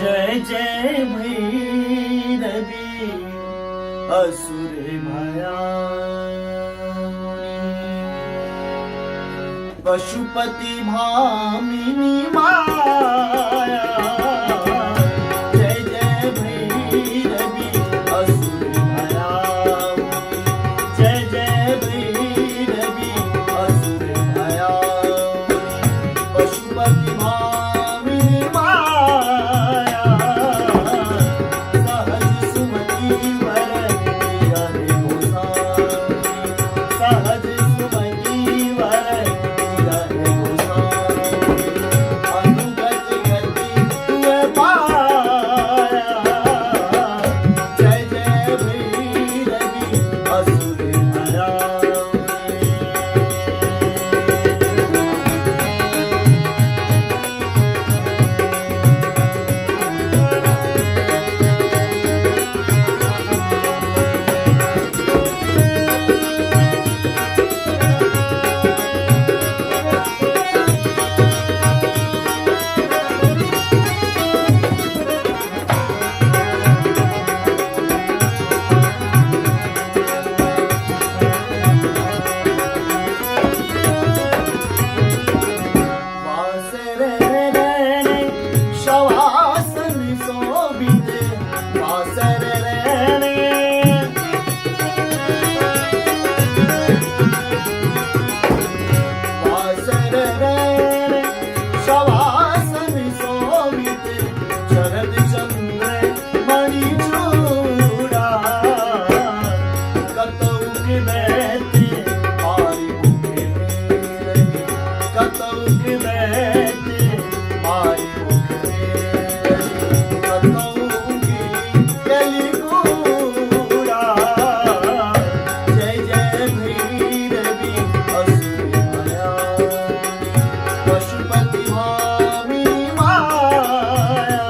जय जय भैरवी असुर भया पशुपति भामिनी माया जय जय भैरवी असुर भया जय जय भैरवी असुर भया पशुपति भामिनी माया सहज सुमति वर दिया रे गोसाई सहज सुमति वर दिया रे गोसाई अनुगत गति तुए पाया जय जय भैरवी असुर भया शवासन शोभित वासर रहने वासर रहने शवासन शोभित शरद चंद्र मणि चूड़ा कतौक बैठे मारी मुखे मेरे कतौक बैठे मारी पशुपति भामिनी माया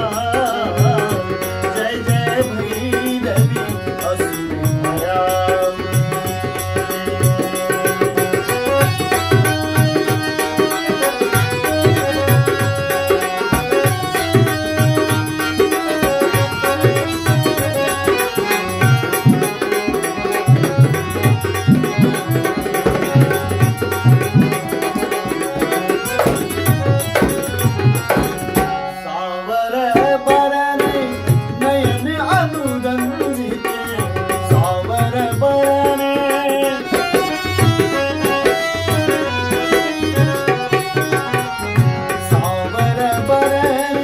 जय जय भैरवी असुर भया सावर बरन नयन अनुरंजित सावर बरन सावर बरन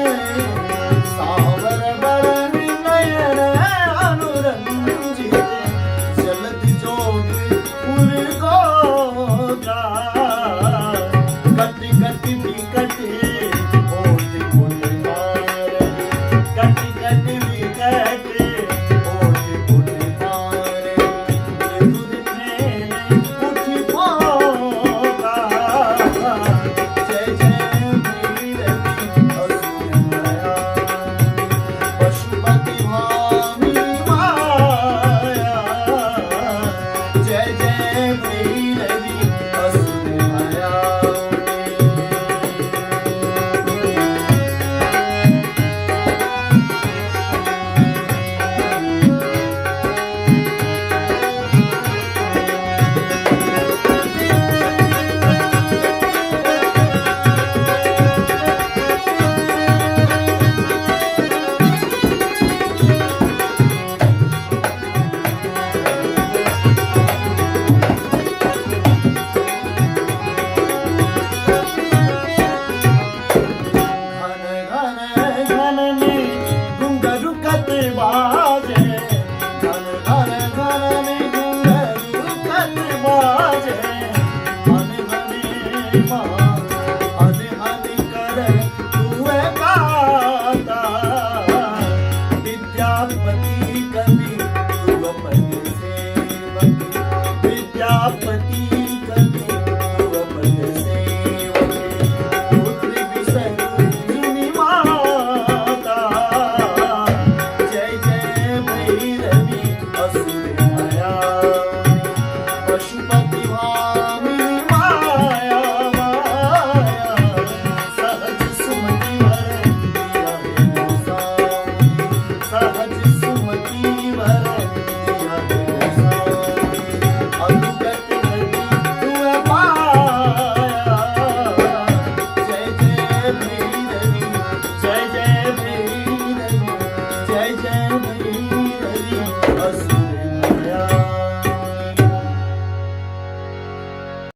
सावर बरन नयन अनुरंजित जलति जोग पुर को कटि कटि विकट ओट पुट मार कटि कटि विकट ओट पुट मार दूध फैल उठी पोका जय जय भैरवी असुर जय भैया